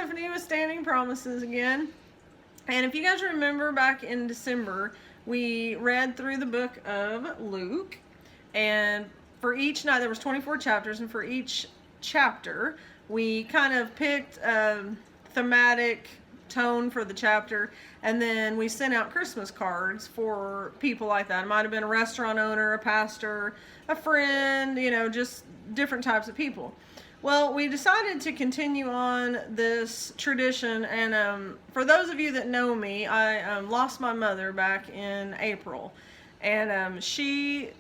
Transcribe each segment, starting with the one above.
Tiffany with Standing Promises again. And if you guys remember back in December, we read through the book of Luke. And for each night, there was 24 chapters. And for each chapter, we kind of picked a thematic tone for the chapter. And then we sent out Christmas cards for people like that. It might have been a restaurant owner, a pastor, a friend, just different types of people. Well, we decided to continue on this tradition, and for those of you that know me, I lost my mother back in April, and she,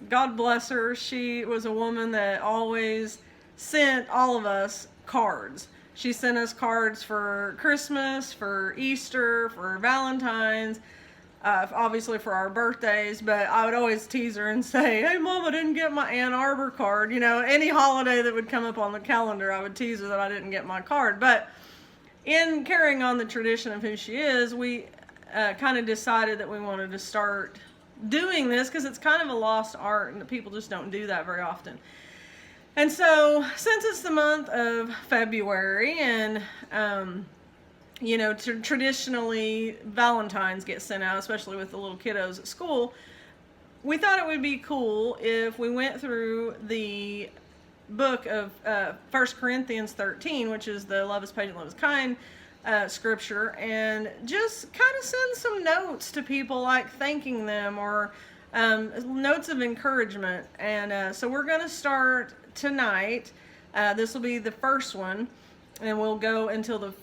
God bless her, she was a woman that always sent all of us cards. She sent us cards for Christmas, for Easter, for Valentine's, obviously for our birthdays, but I would always tease her and say, hey, Mom, I didn't get my Ann Arbor card. Any holiday that would come up on the calendar, I would tease her that I didn't get my card. But in carrying on the tradition of who she is, we kind of decided that we wanted to start doing this because it's kind of a lost art and people just don't do that very often. And so, since it's the month of February and traditionally Valentine's get sent out, especially with the little kiddos at school, we thought it would be cool if we went through the book of 1 Corinthians 13, which is the love is patient, love is kind scripture, and just kind of send some notes to people, like thanking them or notes of encouragement. And so we're going to start tonight. This will be the first one, and we'll go until the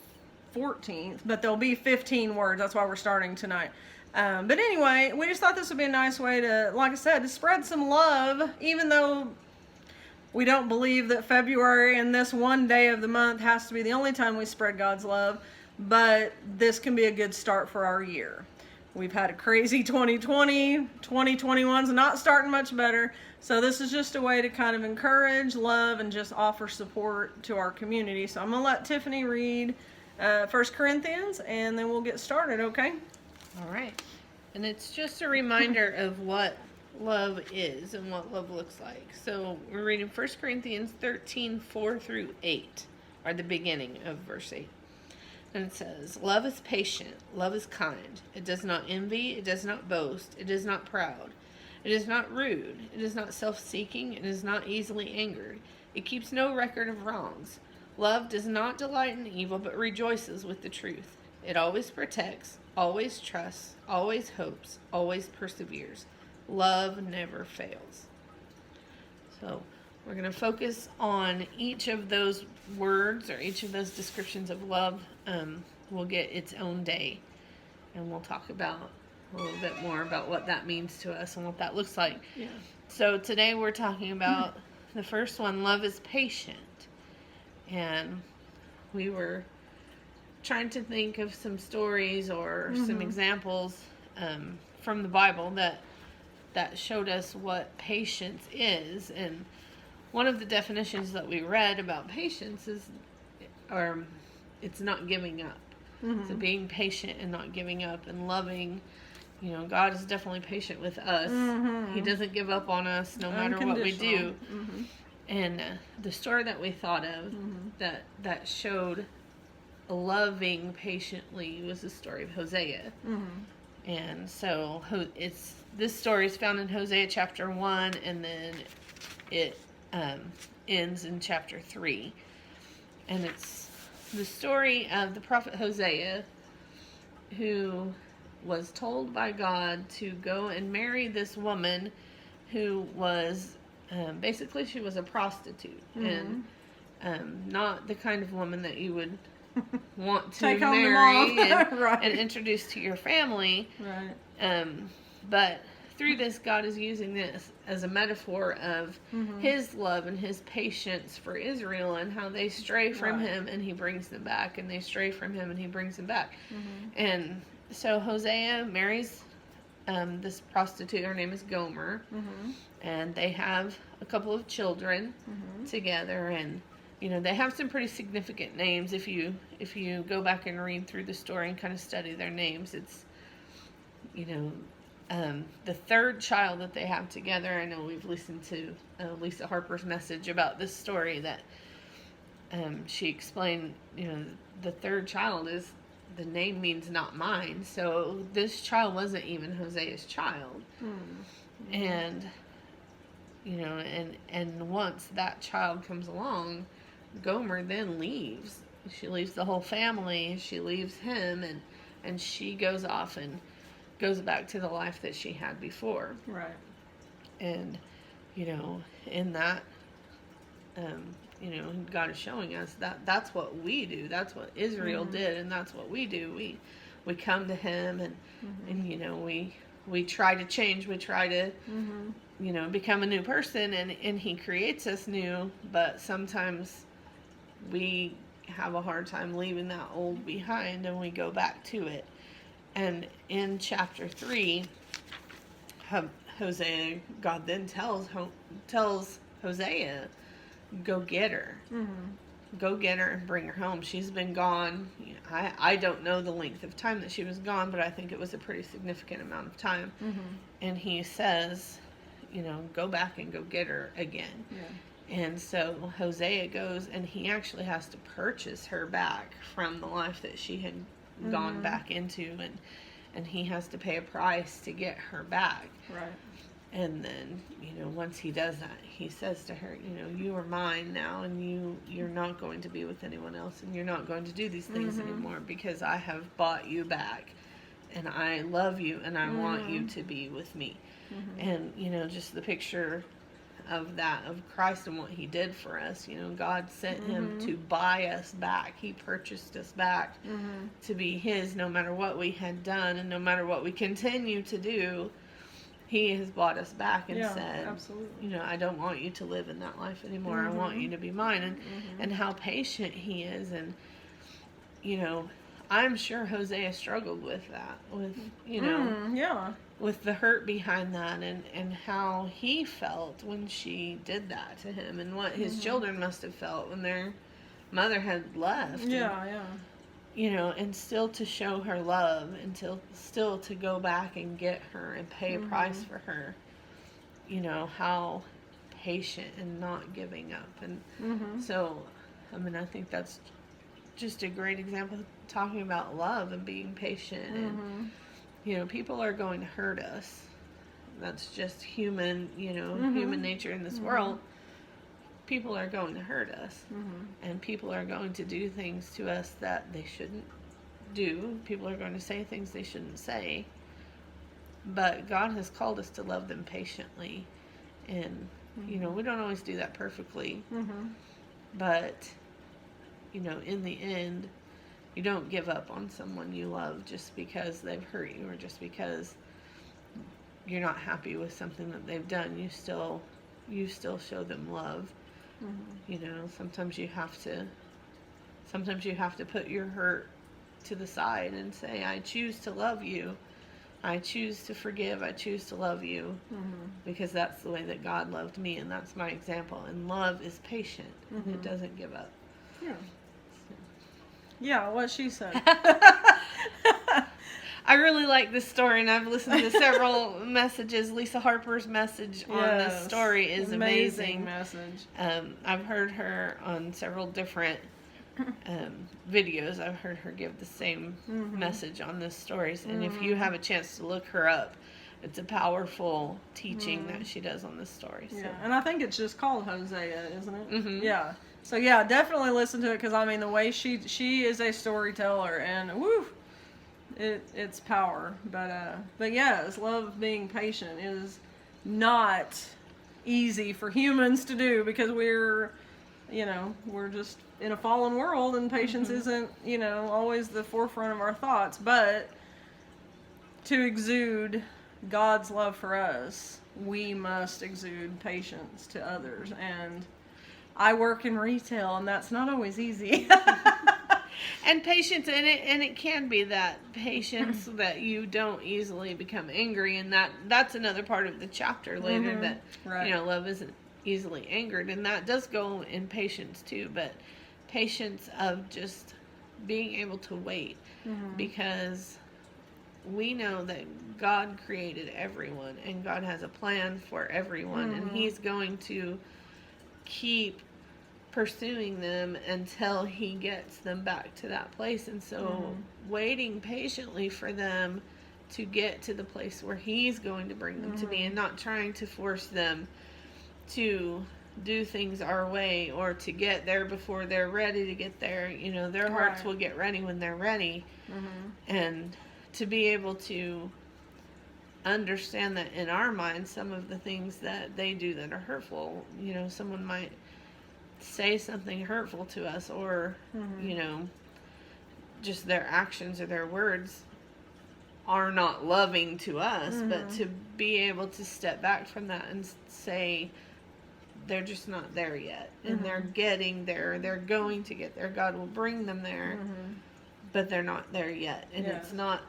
14th, but there'll be 15 words. That's why we're starting tonight. But anyway, we just thought this would be a nice way to, like I said, to spread some love, even though we don't believe that February and this one day of the month has to be the only time we spread God's love, but this can be a good start for our year. We've had a crazy 2020, 2021's not starting much better, so this is just a way to kind of encourage, love, and just offer support to our community. So I'm going to let Tiffany read 1 Corinthians, and then we'll get started, okay? All right. And it's just a reminder of what love is and what love looks like. So we're reading 1 Corinthians 13, 4 through 8, or the beginning of verse 8. And it says, love is patient, love is kind. It does not envy, it does not boast, it is not proud. It is not rude, it is not self-seeking, it is not easily angered. It keeps no record of wrongs. Love does not delight in evil, but rejoices with the truth. It always protects, always trusts, always hopes, always perseveres. Love never fails. So we're going to focus on each of those words or each of those descriptions of love. We'll get its own day, and we'll talk about a little bit more about what that means to us and what that looks like. Yeah. So today we're talking about the first one, love is patient. And we were trying to think of some stories or some examples from the Bible that showed us what patience is. And one of the definitions that we read about patience is, it's not giving up. So being patient and not giving up and loving. God is definitely patient with us. He doesn't give up on us no matter what we do. And the story that we thought of that showed loving patiently was the story of Hosea. And so this story is found in Hosea chapter 1, and then it ends in chapter 3. And it's the story of the prophet Hosea, who was told by God to go and marry this woman who was basically she was a prostitute, and not the kind of woman that you would want to Take marry right. and introduce to your family. Right. But through this, God is using this as a metaphor of His love and His patience for Israel, and how they stray from Him and He brings them back, and they stray from Him and He brings them back. And so Hosea marries this prostitute. Her name is Gomer, and they have a couple of children together, and they have some pretty significant names. If you go back and read through the story and kind of study their names, it's the third child that they have together. I know we've listened to Lisa Harper's message about this story, that she explained, the third child is, the name means not mine. So this child wasn't even Hosea's child. And, and once that child comes along, Gomer then leaves. She leaves the whole family. She leaves him, and she goes off and goes back to the life that she had before. Right. And, in that, God is showing us that that's what we do. That's what Israel did, and that's what we do. We come to Him, and we try to change. We try to, become a new person, and He creates us new. But sometimes we have a hard time leaving that old behind, and we go back to it. And in chapter 3, Hosea, God then tells Hosea, go get her. Go get her and bring her home. She's been gone. I don't know the length of time that she was gone, but I think it was a pretty significant amount of time. And he says, go back and go get her again. Yeah. And so Hosea goes, and he actually has to purchase her back from the life that she had gone back into, and he has to pay a price to get her back. Right. And then, once he does that, he says to her, you are mine now, and you're not going to be with anyone else, and you're not going to do these things anymore, because I have bought you back, and I love you, and I want you to be with me. And, just the picture of that, of Christ and what He did for us. God sent Him to buy us back. He purchased us back to be His, no matter what we had done, and no matter what we continue to do. He has bought us back and said, absolutely. I don't want you to live in that life anymore. I want you to be mine. And how patient He is. And, I'm sure Hosea struggled with that, with, with the hurt behind that, and how he felt when she did that to him, and what his children must have felt when their mother had left. And still to show her love, and still to go back and get her and pay a price for her. How patient and not giving up. And so, I think that's just a great example of talking about love and being patient. And, people are going to hurt us. That's just human, human nature in this world. People are going to hurt us, and people are going to do things to us that they shouldn't do. People are going to say things they shouldn't say, but God has called us to love them patiently, and we don't always do that perfectly, but in the end, you don't give up on someone you love just because they've hurt you, or just because you're not happy with something that they've done. You still show them love. Sometimes you have to put your hurt to the side and say, I choose to love you. I choose to forgive. I choose to love you, because that's the way that God loved me, and that's my example. And love is patient. It doesn't give up. Yeah, what she said. I really like this story, and I've listened to several messages. Lisa Harper's message on this story is amazing. Message. I've heard her on several different videos. I've heard her give the same message on this story. And if you have a chance to look her up, it's a powerful teaching that she does on this story. So. Yeah, and I think it's just called Hosea, isn't it? Yeah. So yeah, definitely listen to it, because the way she is a storyteller, and woo. It's power, but yes, love being patient is not easy for humans to do, because we're just in a fallen world, and patience isn't always the forefront of our thoughts. But to exude God's love for us, we must exude patience to others. And I work in retail, and that's not always easy. And patience, and it can be that patience that you don't easily become angry, and that's another part of the chapter later that love isn't easily angered, and that does go in patience too. But patience of just being able to wait, because we know that God created everyone, and God has a plan for everyone, and He's going to keep pursuing them until he gets them back to that place. And so waiting patiently for them to get to the place where he's going to bring them to be, and not trying to force them to do things our way or to get there before they're ready to get there. You know, their hearts will get ready when they're ready. And to be able to understand that in our minds, some of the things that they do that are hurtful, you know, someone might say something hurtful to us, or you know, just their actions or their words are not loving to us, but to be able to step back from that and say they're just not there yet, and they're getting there, they're going to get there, God will bring them there, but they're not there yet. And it's not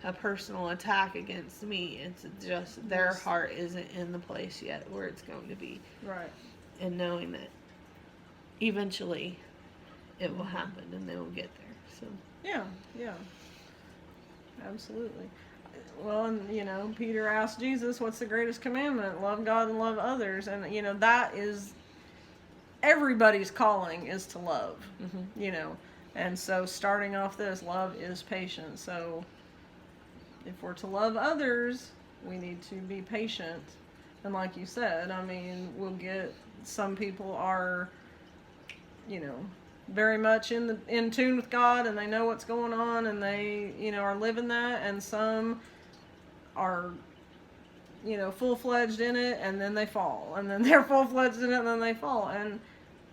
a personal attack against me, it's just their heart isn't in the place yet where it's going to be. Right. And knowing that eventually it will happen and they will get there. So Yeah. Absolutely. Well, and you know, Peter asked Jesus, what's the greatest commandment? Love God and love others. And you know, that is everybody's calling, is to love. You know, and so starting off this, love is patient. So if we're to love others, we need to be patient. And like you said, I mean, we'll get, some people are, you know, very much in tune with God, and they know what's going on, and they, you know, are living that, and some are, you know, full-fledged in it, and then they fall, and then they're full-fledged in it, and then they fall. And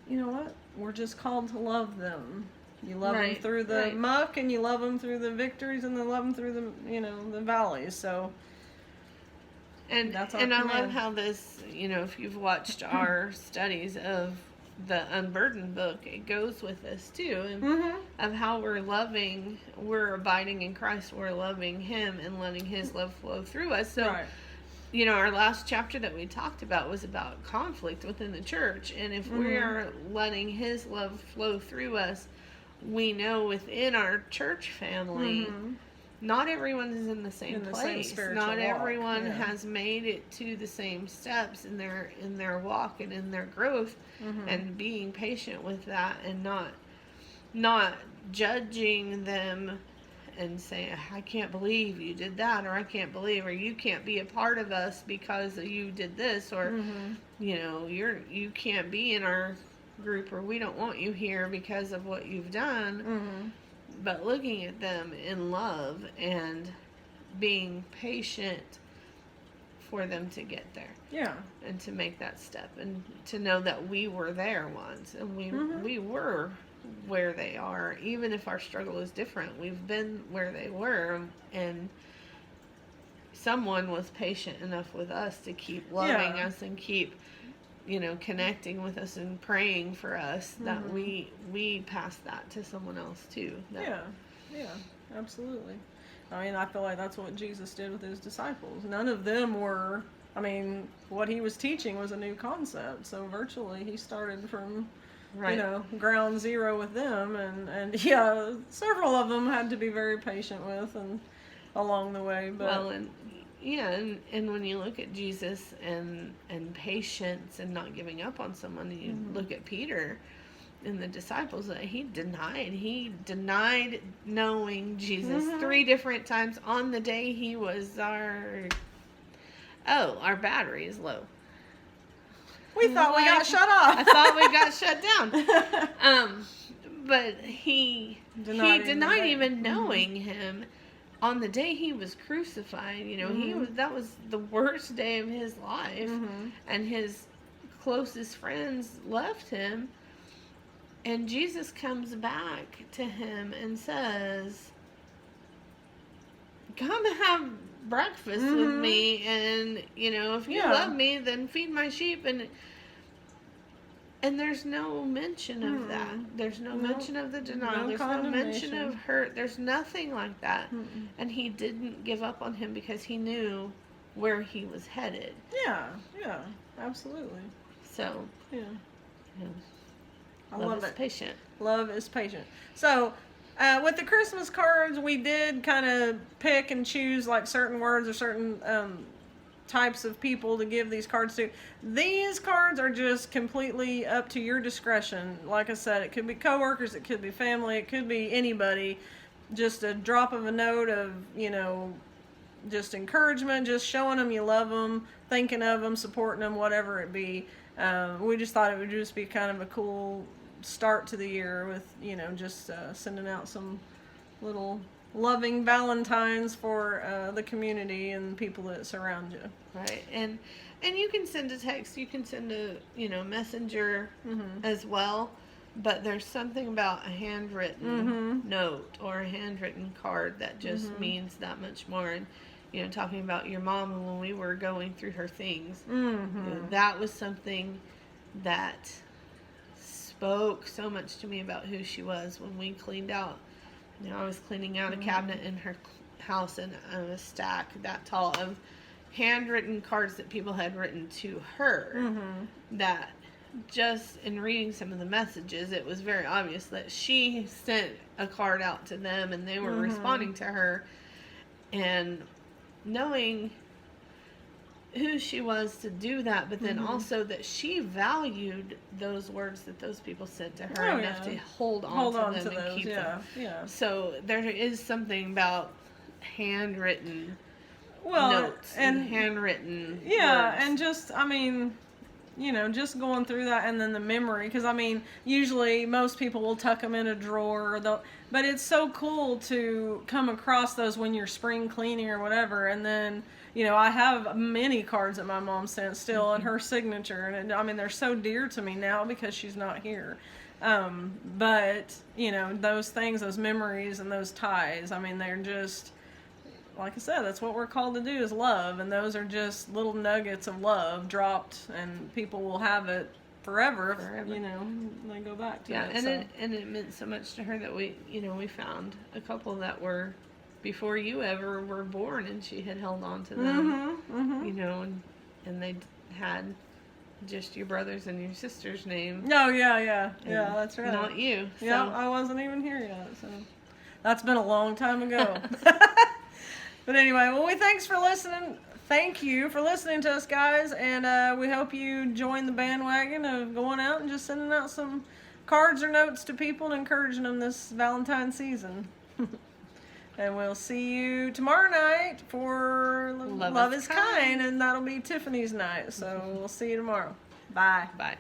you know what? We're just called to love them. You love them through the muck, and you love them through the victories, and then love them through the, you know, the valleys. So, and that's our and command. I love how this, you know, if you've watched our studies of the Unburdened book, it goes with this too, and of how we're loving, we're abiding in Christ, we're loving Him and letting His love flow through us. So, you know, our last chapter that we talked about was about conflict within the church, and if we are letting His love flow through us, we know within our church family, not everyone is in the same place. Not everyone has made it to the same steps in their walk and in their growth, and being patient with that, and not judging them and saying, I can't believe you did that, or I can't believe, or you can't be a part of us because you did this, or you know, you can't be in our group, or we don't want you here because of what you've done. But looking at them in love and being patient for them to get there. Yeah. And to make that step, and to know that we were there once, and we were where they are, even if our struggle is different. We've been where they were, and someone was patient enough with us to keep loving us and keep, you know, connecting with us and praying for us, that we pass that to someone else too. Yeah, absolutely. I mean, I feel like that's what Jesus did with his disciples. None of them were, I mean, what he was teaching was a new concept. So virtually he started from, you know, ground zero with them. And yeah, several of them had to be very patient with and along the way. But well, and yeah, and when you look at Jesus and patience and not giving up on someone, and you look at Peter and the disciples, that he denied knowing Jesus 3 different times on the day he was our battery is low. We thought we got shut off. I thought we got shut down. But he denied even knowing him on the day he was crucified. You know, that was the worst day of his life, and his closest friends left him. And Jesus comes back to him and says, come have breakfast with me, and, you know, if you love me, then feed my sheep. And there's no mention of that. There's no mention of the denial. There's no mention of hurt. There's nothing like that. And he didn't give up on him because he knew where he was headed. Yeah, absolutely. So, I love it. Patient. Love is patient. So, with the Christmas cards, we did kind of pick and choose like certain words or certain types of people to give these cards to. These cards are just completely up to your discretion. Like I said, it could be coworkers, it could be family, it could be anybody. Just a drop of a note of, just encouragement, just showing them you love them, thinking of them, supporting them, whatever it be. We just thought it would just be kind of a cool start to the year with, just sending out some little loving Valentines for the community and people that surround you. Right. And you can send a text, you can send a, messenger as well. But there's something about a handwritten note or a handwritten card that just means that much more. And, talking about your mom when we were going through her things, that was something that spoke so much to me about who she was. When we cleaned out, I was cleaning out a cabinet in her house, and a stack that tall of handwritten cards that people had written to her, that just in reading some of the messages, it was very obvious that she sent a card out to them and they were responding to her. And knowing who she was to do that, but then also that she valued those words that those people sent to her enough to hold on to them and keep them. Yeah. So there is something about handwritten notes and handwritten words. And just, just going through that, and then the memory, because usually most people will tuck them in a drawer, but it's so cool to come across those when you're spring cleaning or whatever. And then I have many cards that my mom sent still and her signature, and they're so dear to me now because she's not here. But those things, those memories and those ties, they're just, like I said, that's what we're called to do, is love. And those are just little nuggets of love dropped, and people will have it forever. They go back to it. And it meant so much to her that we found a couple that were before you ever were born, and she had held on to them. And they had just your brother's and your sister's name. Oh, yeah, that's right. Not you. So. Yeah, I wasn't even here yet, so that's been a long time ago. But anyway, thanks for listening. Thank you for listening to us, guys, and we hope you join the bandwagon of going out and just sending out some cards or notes to people and encouraging them this Valentine's season. And we'll see you tomorrow night for Love is Kind, and that'll be Tiffany's night. So we'll see you tomorrow. Bye. Bye.